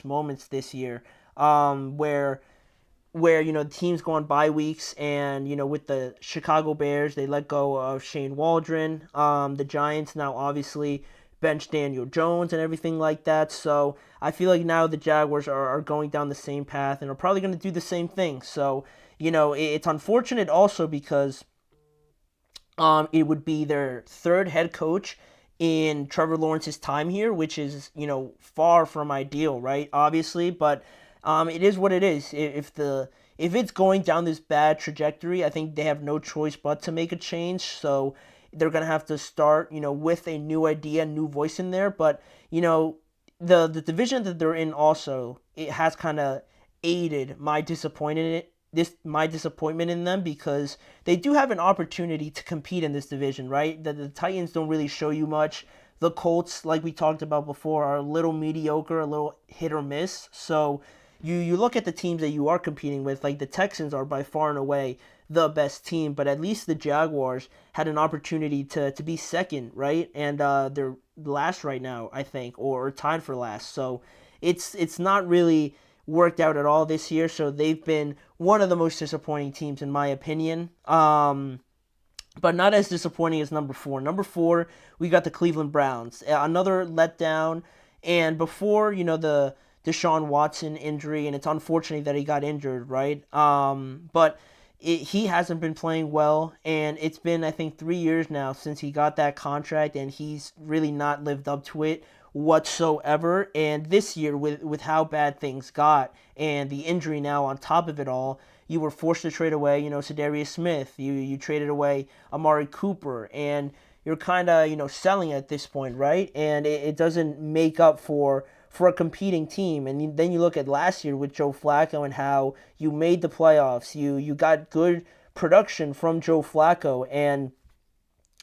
moments this year, where the teams go on bye weeks, and with the Chicago Bears, they let go of Shane Waldron. The Giants now obviously bench Daniel Jones and everything like that. So I feel like now the Jaguars are going down the same path and are probably going to do the same thing. So it's unfortunate also because it would be their third head coach in Trevor Lawrence's time here, which is far from ideal, right? Obviously, but it is what it is. If it's going down this bad trajectory, I think they have no choice but to make a change. So they're gonna have to start, with a new idea, new voice in there. But the division that they're in also, it has kind of aided my disappointment in them, because they do have an opportunity to compete in this division, right? The Titans don't really show you much. The Colts, like we talked about before, are a little mediocre, a little hit or miss. So you look at the teams that you are competing with, like the Texans are by far and away the best team, but at least the Jaguars had an opportunity to be second, right? And they're last right now, I think, or tied for last. So it's not really worked out at all this year. So they've been one of the most disappointing teams in my opinion. But not as disappointing as number four. Number four, we got the Cleveland Browns. Another letdown. And before, the Deshaun Watson injury, and it's unfortunate that he got injured, right? But he hasn't been playing well, and it's been, I think, 3 years now since he got that contract, and he's really not lived up to it whatsoever. And this year, with how bad things got, and the injury now on top of it all, you were forced to trade away, Cedarius Smith. You traded away Amari Cooper, and you're kind of, selling at this point, right? And it doesn't make up for a competing team. And then you look at last year with Joe Flacco and how you made the playoffs. You got good production from Joe Flacco, and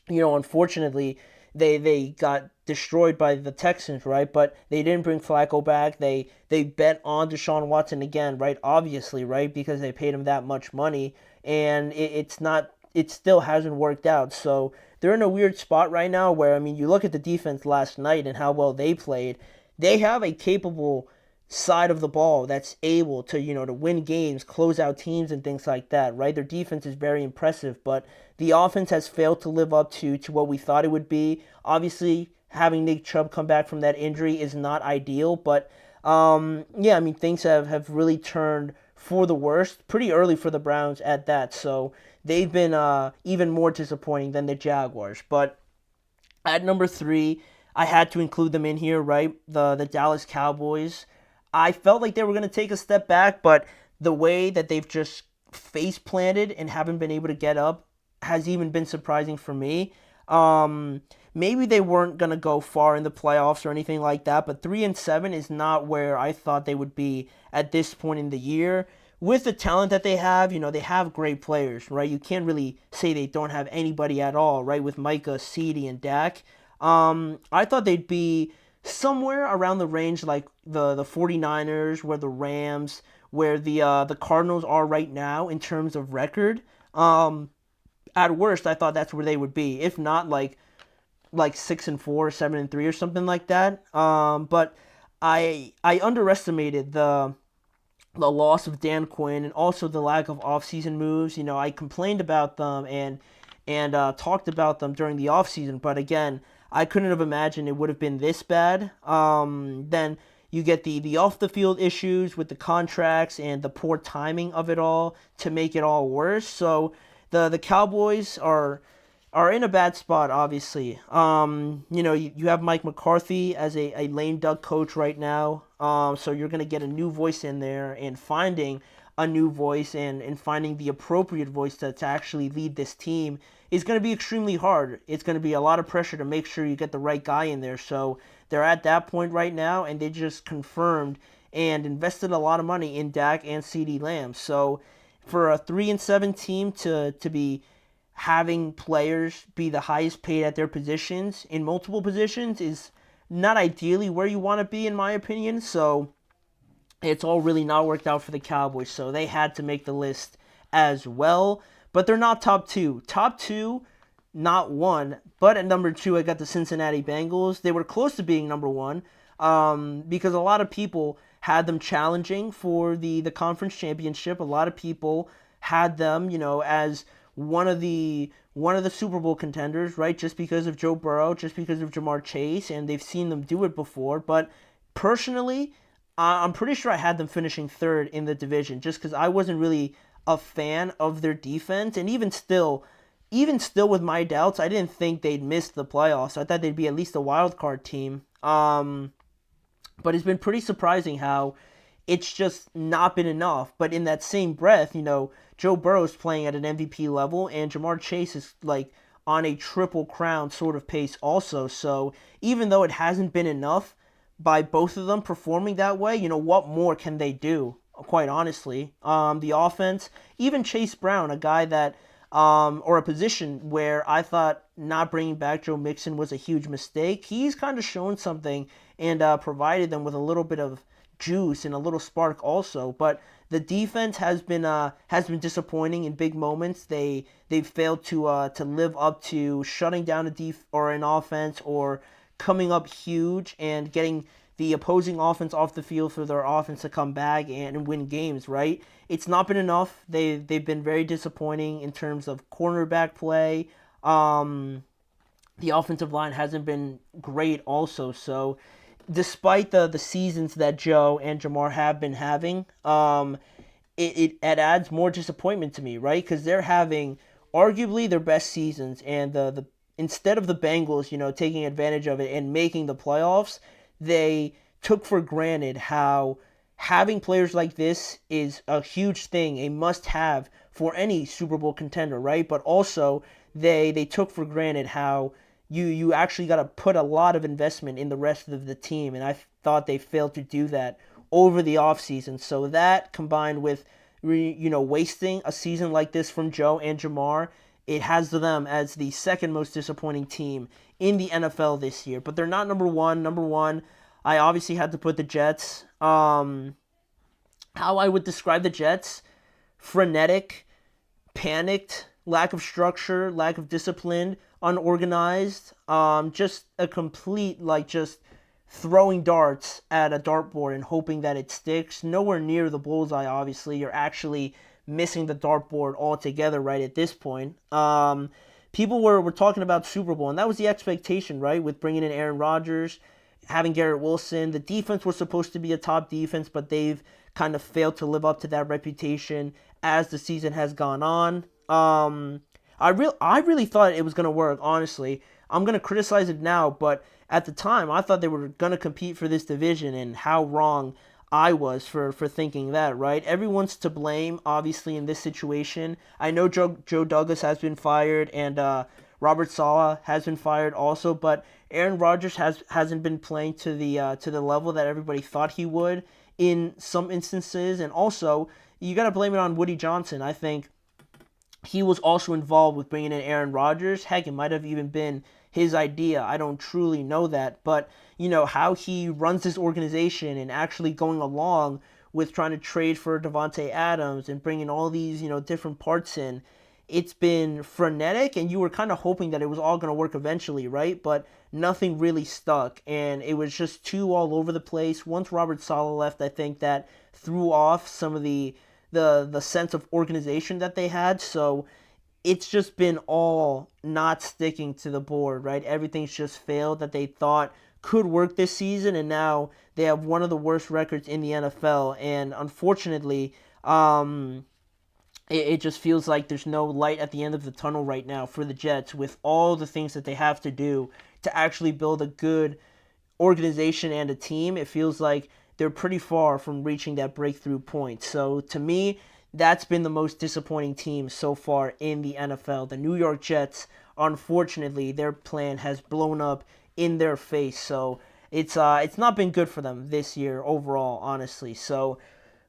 unfortunately they got destroyed by the Texans, right? But they didn't bring Flacco back. They bet on Deshaun Watson again, right? Obviously, right? Because they paid him that much money, and it still hasn't worked out. So they're in a weird spot right now where, you look at the defense last night and how well they played. They have a capable side of the ball that's able to, to win games, close out teams, and things like that, right? Their defense is very impressive, but the offense has failed to live up to what we thought it would be. Obviously, having Nick Chubb come back from that injury is not ideal, but things have really turned for the worst pretty early for the Browns at that. So they've been even more disappointing than the Jaguars. But at number three, I had to include them in here, right? The Dallas Cowboys. I felt like they were going to take a step back, but the way that they've just face planted and haven't been able to get up has even been surprising for me. Maybe they weren't going to go far in the playoffs or anything like that, but 3-7 is not where I thought they would be at this point in the year. With the talent that they have, they have great players, right? You can't really say they don't have anybody at all, right? With Micah, CeeDee, and Dak. I thought they'd be somewhere around the range like the 49ers, where the Rams, where the Cardinals are right now in terms of record. At worst, I thought that's where they would be. If not, like 6-4, 7-3, or something like that. But I underestimated the loss of Dan Quinn, and also the lack of offseason moves. I complained about them and talked about them during the offseason, but again, I couldn't have imagined it would have been this bad. Then you get the off the field issues with the contracts and the poor timing of it all to make it all worse. So the Cowboys are in a bad spot, obviously. You have Mike McCarthy as a lame duck coach right now. So you're gonna get a new voice in there, and finding a new voice and finding the appropriate voice to actually lead this team is going to be extremely hard. It's going to be a lot of pressure to make sure you get the right guy in there. So they're at that point right now, and they just confirmed and invested a lot of money in Dak and CeeDee Lamb. So for a 3-7 team to be having players be the highest paid at their positions in multiple positions is not ideally where you want to be, in my opinion. So it's all really not worked out for the Cowboys, so they had to make the list as well. But they're not top two. Top two, not one. But at number two, I got the Cincinnati Bengals. They were close to being number one, because a lot of people had them challenging for the conference championship. A lot of people had them, as one of the Super Bowl contenders, right? Just because of Joe Burrow, just because of Jamar Chase, and they've seen them do it before. But personally, I'm pretty sure I had them finishing third in the division, just because I wasn't really a fan of their defense, and even still with my doubts, I didn't think they'd miss the playoffs. I thought they'd be at least a wild card team. But it's been pretty surprising how it's just not been enough. But in that same breath, Joe Burrow's playing at an MVP level, and Jamar Chase is like on a triple crown sort of pace also. So even though it hasn't been enough by both of them performing that way, what more can they do? Quite honestly, the offense, even Chase Brown, a guy that, or a position where I thought not bringing back Joe Mixon was a huge mistake, he's kind of shown something and provided them with a little bit of juice and a little spark also. But the defense has been disappointing in big moments. They've failed to live up to shutting down an offense or coming up huge and getting the opposing offense off the field for their offense to come back and win games, right? It's not been enough. They've been very disappointing in terms of cornerback play. The offensive line hasn't been great also. So despite the seasons that Joe and Jamar have been having, it adds more disappointment to me, right? Because they're having arguably their best seasons, and the instead of the Bengals, taking advantage of it and making the playoffs, they took for granted how having players like this is a huge thing, a must-have for any Super Bowl contender, right? But also, they took for granted how you actually got to put a lot of investment in the rest of the team, and I thought they failed to do that over the offseason. So that, combined with wasting a season like this from Joe and Jamar, it has them as the second most disappointing team in the NFL this year. But they're not number one. Number one, I obviously had to put the Jets. How I would describe the Jets: frenetic, panicked, lack of structure, lack of discipline, unorganized, just a complete, just throwing darts at a dartboard and hoping that it sticks. Nowhere near the bullseye, obviously. You're actually missing the dartboard altogether right at this point. People were talking about Super Bowl, and that was the expectation, right? With bringing in Aaron Rodgers, having Garrett Wilson. The defense was supposed to be a top defense, but they've kind of failed to live up to that reputation as the season has gone on. I really thought it was going to work, honestly. I'm going to criticize it now, but at the time, I thought they were going to compete for this division, and how wrong I was for thinking that, right? Everyone's to blame, obviously, in this situation. I know Joe Douglas has been fired, and Robert Saleh has been fired also, but Aaron Rodgers hasn't been playing to the level that everybody thought he would in some instances, and also, you got to blame it on Woody Johnson. I think he was also involved with bringing in Aaron Rodgers. Heck, it might have even been his idea. I don't truly know that. But, how he runs this organization and actually going along with trying to trade for Devontae Adams and bringing all these, different parts in, it's been frenetic, and you were kind of hoping that it was all going to work eventually, right? But nothing really stuck, and it was just too all over the place. Once Robert Saleh left, I think that threw off some of the sense of organization that they had. So it's just been all not sticking to the board, right? Everything's just failed that they thought could work this season, and now they have one of the worst records in the NFL. And unfortunately, it just feels like there's no light at the end of the tunnel right now for the Jets, with all the things that they have to do to actually build a good organization and a team. It feels like they're pretty far from reaching that breakthrough point. So to me, that's been the most disappointing team so far in the NFL. The New York Jets, unfortunately, their plan has blown up in their face. So it's not been good for them this year overall, honestly. So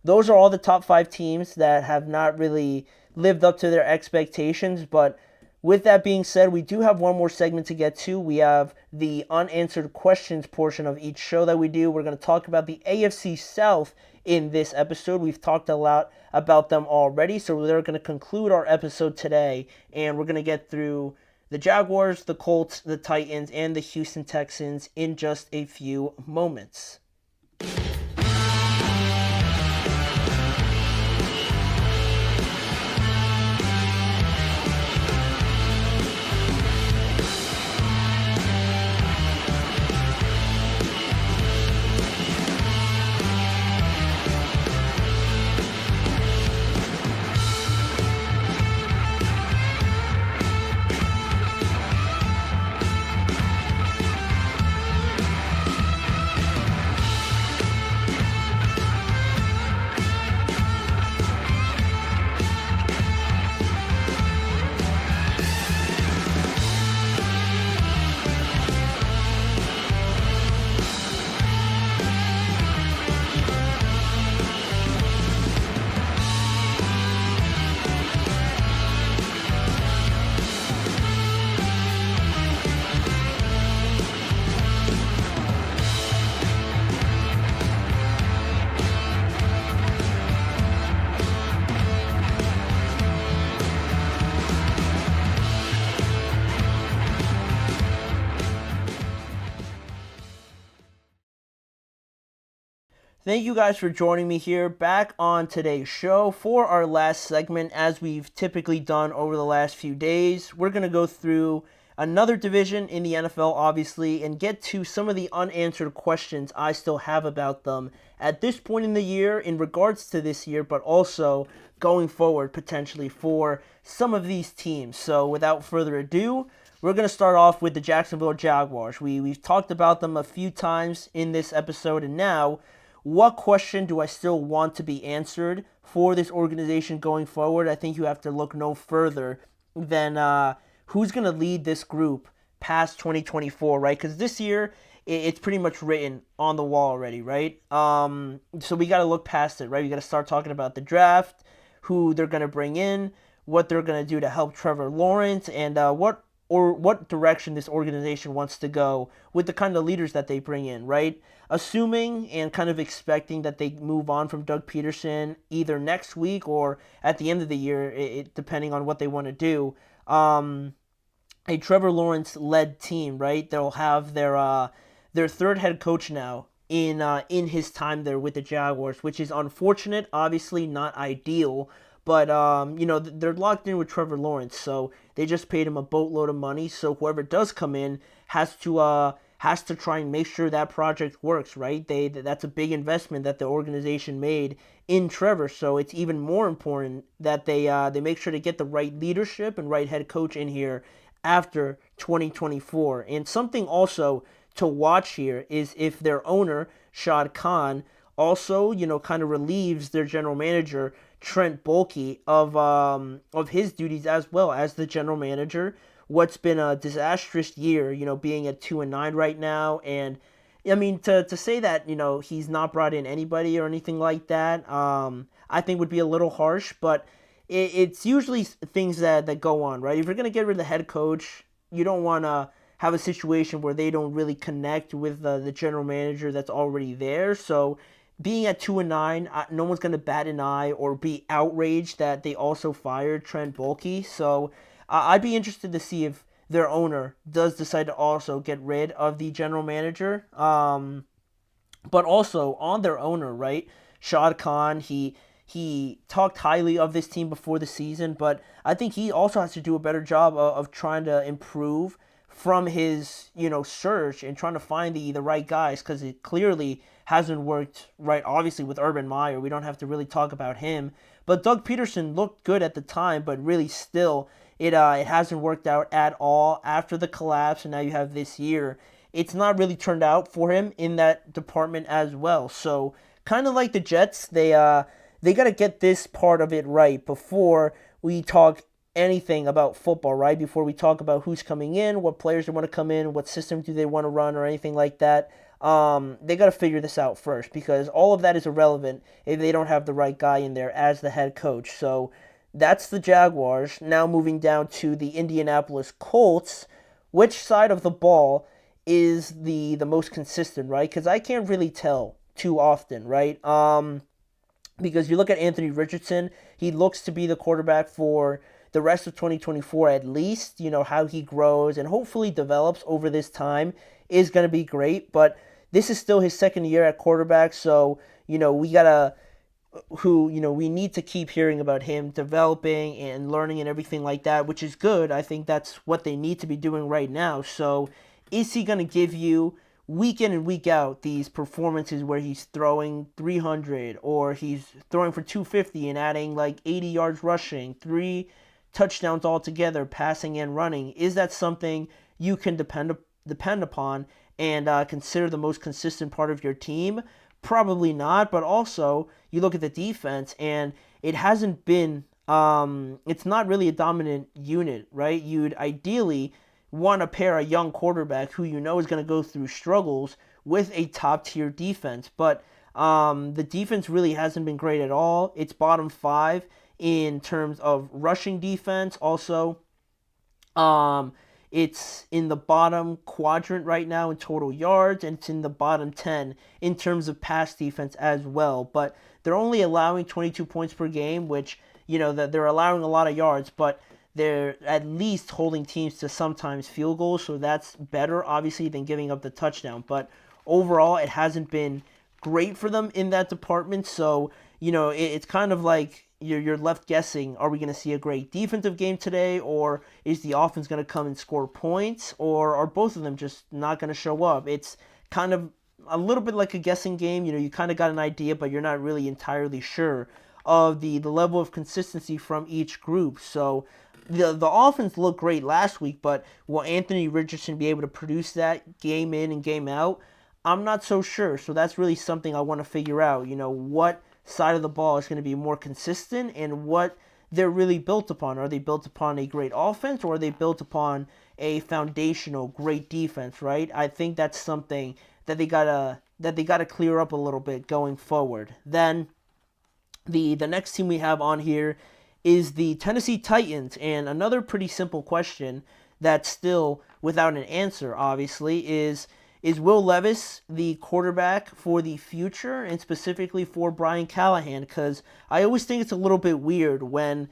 those are all the top 5 teams that have not really lived up to their expectations. But with that being said, we do have one more segment to get to. We have the unanswered questions portion of each show that we do. We're going to talk about the AFC South in this episode. We've talked a lot about them already, so they're going to conclude our episode today, and we're going to get through the Jaguars, the Colts, the Titans, and the Houston Texans in just a few moments. Thank you guys for joining me here back on today's show for our last segment. As we've typically done over the last few days, we're going to go through another division in the NFL, obviously, and get to some of the unanswered questions I still have about them at this point in the year in regards to this year, but also going forward potentially for some of these teams. So without further ado, we're going to start off with the Jacksonville Jaguars. We've talked about them a few times in this episode, and now, what question do I still want to be answered for this organization going forward? I think you have to look no further than who's going to lead this group past 2024, right? Because this year, it's pretty much written on the wall already, right? So we got to look past it, right? We got to start talking about the draft, who they're going to bring in, what they're going to do to help Trevor Lawrence, and what direction this organization wants to go with the kind of leaders that they bring in, right? Assuming and kind of expecting that they move on from Doug Peterson either next week or at the end of the year, depending on what they want to do. A Trevor Lawrence-led team, right? They'll have their third head coach now in his time there with the Jaguars, which is unfortunate, obviously not ideal. But, they're locked in with Trevor Lawrence, so they just paid him a boatload of money. So whoever does come in has to try and make sure that project works, right? That's a big investment that the organization made in Trevor. So it's even more important that they make sure to get the right leadership and right head coach in here after 2024. And something also to watch here is if their owner, Shad Khan, also, kind of relieves their general manager, Trent Baalke, of his duties as well as the general manager. What's been a disastrous year, being at 2-9 right now, and I mean to say that he's not brought in anybody or anything like that, I think would be a little harsh. But it's usually things that go on, right? If you're gonna get rid of the head coach, you don't want to have a situation where they don't really connect with the general manager that's already there. So being at 2-9, no one's going to bat an eye or be outraged that they also fired Trent Baalke. So I'd be interested to see if their owner does decide to also get rid of the general manager. But also on their owner, right? Shad Khan, he talked highly of this team before the season, but I think he also has to do a better job of trying to improve from his, search and trying to find the right guys, because it clearly hasn't worked right, obviously, with Urban Meyer. We don't have to really talk about him. But Doug Peterson looked good at the time, but really still, it hasn't worked out at all after the collapse, and now you have this year. It's not really turned out for him in that department as well. So, kind of like the Jets, they got to get this part of it right before we talk anything about football, right? Before we talk about who's coming in, what players they want to come in, what system do they want to run, or anything like that. They got to figure this out first, because all of that is irrelevant if they don't have the right guy in there as the head coach. So that's the Jaguars. Now moving down to the Indianapolis Colts. Which side of the ball is the most consistent, right? Because I can't really tell too often, right? Because you look at Anthony Richardson, he looks to be the quarterback for the rest of 2024 at least. How he grows and hopefully develops over this time is going to be great. But this is still his second year at quarterback, so, we need to keep hearing about him developing and learning and everything like that, which is good. I think that's what they need to be doing right now. So is he going to give you week in and week out these performances where he's throwing 300 or he's throwing for 250 and adding like 80 yards rushing, 3 touchdowns altogether, passing and running? Is that something you can depend upon and consider the most consistent part of your team? Probably not. But also, you look at the defense, and it hasn't been, it's not really a dominant unit, right? You'd ideally want to pair a young quarterback who is going to go through struggles with a top-tier defense. But the defense really hasn't been great at all. It's bottom 5 in terms of rushing defense. Also, it's in the bottom quadrant right now in total yards, and it's in the bottom 10 in terms of pass defense as well. But they're only allowing 22 points per game, which, that they're allowing a lot of yards, but they're at least holding teams to sometimes field goals, so that's better, obviously, than giving up the touchdown. But overall, it hasn't been great for them in that department. So, it's kind of like you're left guessing, are we going to see a great defensive game today, or is the offense going to come and score points, or are both of them just not going to show up? It's kind of a little bit like a guessing game. You kind of got an idea, but you're not really entirely sure of the level of consistency from each group. So the offense looked great last week, but will Anthony Richardson be able to produce that game in and game out? I'm not so sure. So that's really something I want to figure out. What side of the ball is going to be more consistent and what they're really built upon. Are they built upon a great offense, or are they built upon a foundational great defense, right? I think that's something that they gotta clear up a little bit going forward. Then the next team we have on here is the Tennessee Titans, and another pretty simple question that's still without an answer, obviously, is Will Levis the quarterback for the future, and specifically for Brian Callahan? Because I always think it's a little bit weird when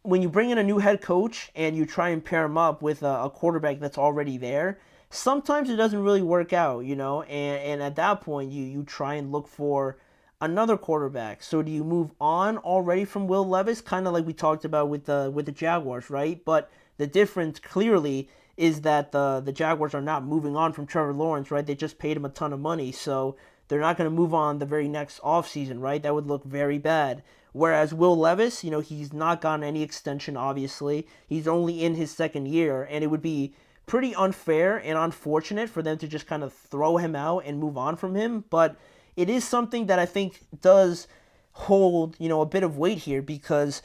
you bring in a new head coach and you try and pair him up with a quarterback that's already there. Sometimes it doesn't really work out, and at that point you try and look for another quarterback. So do you move on already from Will Levis, kind of like we talked about with the Jaguars, right? But the difference clearly is that the Jaguars are not moving on from Trevor Lawrence, right? They just paid him a ton of money, so they're not going to move on the very next offseason, right? That would look very bad. Whereas Will Levis, he's not gotten any extension, obviously. He's only in his second year, and it would be pretty unfair and unfortunate for them to just kind of throw him out and move on from him. But it is something that I think does hold, a bit of weight here, because,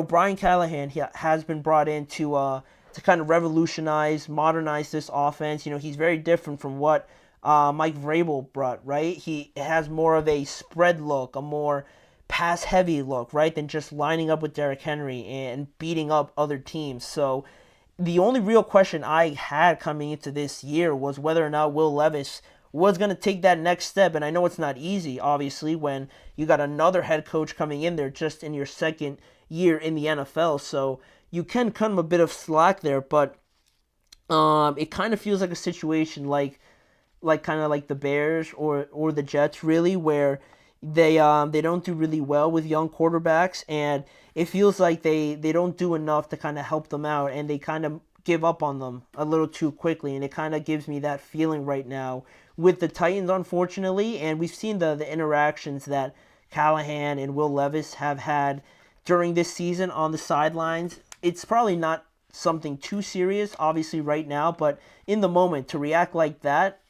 Brian Callahan has been brought in to kind of revolutionize, modernize this offense. He's very different from what Mike Vrabel brought, right? He has more of a spread look, a more pass-heavy look, right, than just lining up with Derrick Henry and beating up other teams. So the only real question I had coming into this year was whether or not Will Levis was going to take that next step. And I know it's not easy, obviously, when you got another head coach coming in there just in your second year in the NFL. So you can cut him a bit of slack there, but it kind of feels like a situation like kind of like the Bears or the Jets, really, where they don't do really well with young quarterbacks, and it feels like they don't do enough to kind of help them out, and they kind of give up on them a little too quickly, and it kind of gives me that feeling right now with the Titans, unfortunately. And we've seen the interactions that Callahan and Will Levis have had during this season on the sidelines. It's probably not something too serious, obviously, right now, but in the moment, to react like that,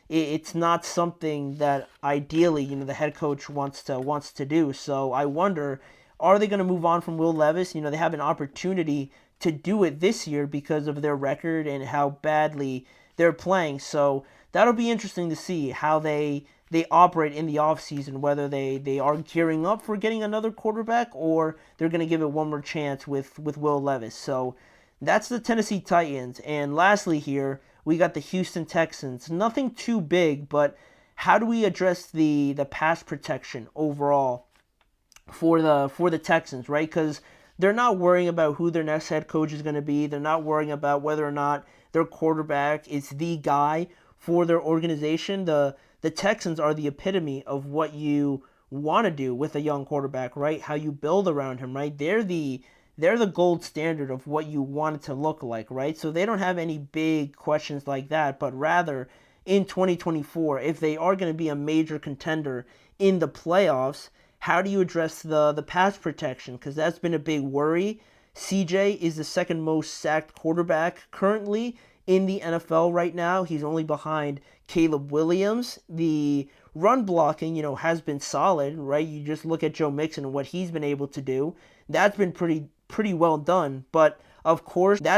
it's not something that ideally, the head coach wants to do. So I wonder, are they going to move on from Will Levis? They have an opportunity to do it this year because of their record and how badly they're playing. So that'll be interesting to see how they operate in the offseason, whether they are gearing up for getting another quarterback, or they're going to give it one more chance with Will Levis. So that's the Tennessee Titans. And lastly here, we got the Houston Texans. Nothing too big, but how do we address the pass protection overall for the Texans, right? Because they're not worrying about who their next head coach is going to be. They're not worrying about whether or not their quarterback is the guy for their organization. The Texans are the epitome of what you want to do with a young quarterback, right? How you build around him, right? They're the gold standard of what you want it to look like, right? So they don't have any big questions like that, but rather in 2024, if they are going to be a major contender in the playoffs, how do you address the pass protection? Because that's been a big worry. CJ is the second most sacked quarterback currently in the NFL right now. He's only behind Caleb Williams. The run blocking, has been solid, right? You just look at Joe Mixon and what he's been able to do. That's been pretty well done. But of course, you've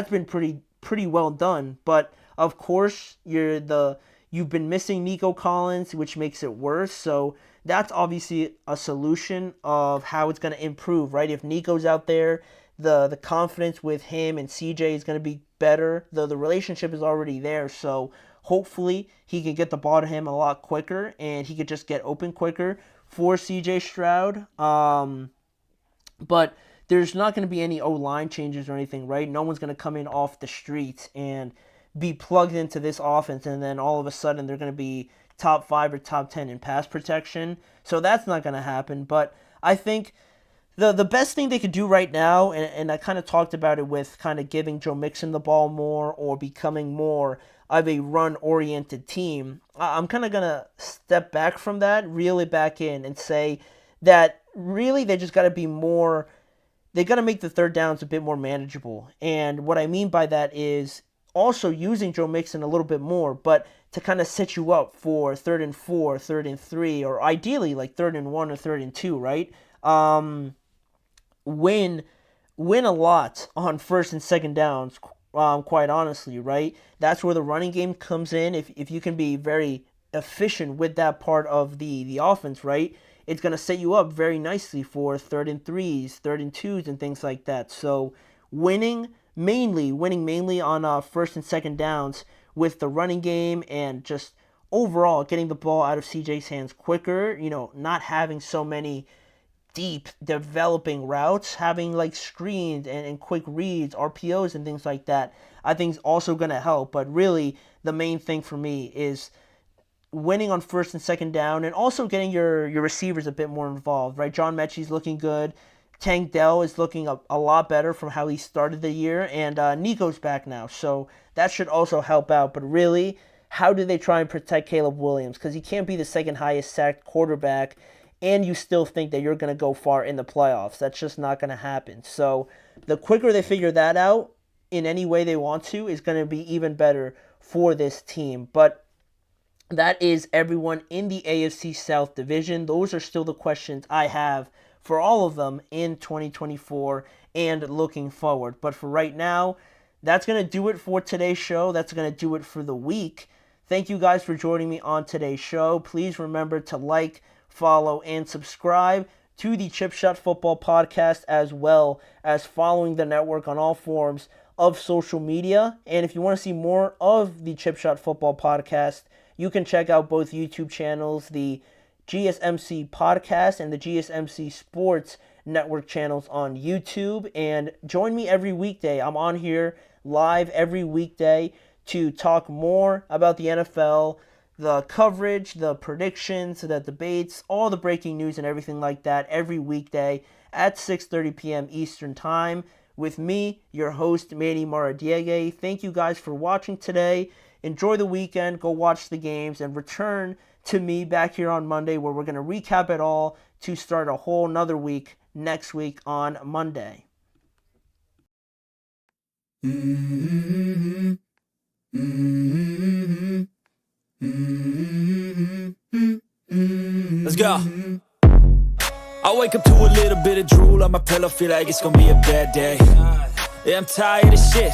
been missing Nico Collins, which makes it worse. So that's obviously a solution of how it's going to improve, right? If Nico's out there, the confidence with him and CJ is going to be better. The relationship is already there, so hopefully he can get the ball to him a lot quicker, and he could just get open quicker for CJ Stroud. But there's not going to be any O-line changes or anything, right? No one's going to come in off the streets and be plugged into this offense, and then all of a sudden they're going to be top 5 or top 10 in pass protection. So that's not going to happen. But I think the best thing they could do right now, and I kind of talked about it with kind of giving Joe Mixon the ball more or becoming more of a run-oriented team, I'm kind of going to step back from that, reel it back in, and say that really they just got to be more, they got to make the third downs a bit more manageable. And what I mean by that is also using Joe Mixon a little bit more, but to kind of set you up for 3rd and 4, 3rd and 3, or ideally like 3rd and 1 or 3rd and 2, right? Win a lot on 1st and 2nd downs, quite honestly, right? That's where the running game comes in. If you can be very efficient with that part of the offense, right, it's going to set you up very nicely for 3rd and 3s, 3rd and 2s, and things like that. So winning mainly on 1st and 2nd downs with the running game and just overall getting the ball out of CJ's hands quicker, not having so many deep developing routes, having like screens and quick reads, RPOs and things like that, I think is also going to help. But really the main thing for me is winning on 1st and 2nd down and also getting your receivers a bit more involved, right? John Mechie's looking good. Tank Dell is looking a lot better from how he started the year, and Nico's back now, so that should also help out. But really, how do they try and protect Caleb Williams? Because he can't be the 2nd highest sacked quarterback and you still think that you're going to go far in the playoffs. That's just not going to happen. So the quicker they figure that out in any way they want to is going to be even better for this team. But that is everyone in the AFC South division. Those are still the questions I have for all of them in 2024 and looking forward. But for right now, that's going to do it for today's show. That's going to do it for the week. Thank you guys for joining me on today's show. Please remember to like, follow, and subscribe to the Chip Shot Football Podcast, as well as following the network on all forms of social media. And if you want to see more of the Chip Shot Football Podcast, you can check out both YouTube channels, the GSMC Podcast and the GSMC Sports Network channels on YouTube. And join me every weekday. I'm on here live every weekday to talk more about the NFL, the coverage, the predictions, the debates, all the breaking news and everything like that every weekday at 6:30 p.m. Eastern Time with me, your host, Manny Maradiaga. Thank you guys for watching today. Enjoy the weekend, go watch the games, and return to me back here on Monday where we're going to recap it all to start a whole nother week next week on Monday. Let's go. I wake up to a little bit of drool on my pillow, feel like it's gonna be a bad day. Yeah, I'm tired of shit.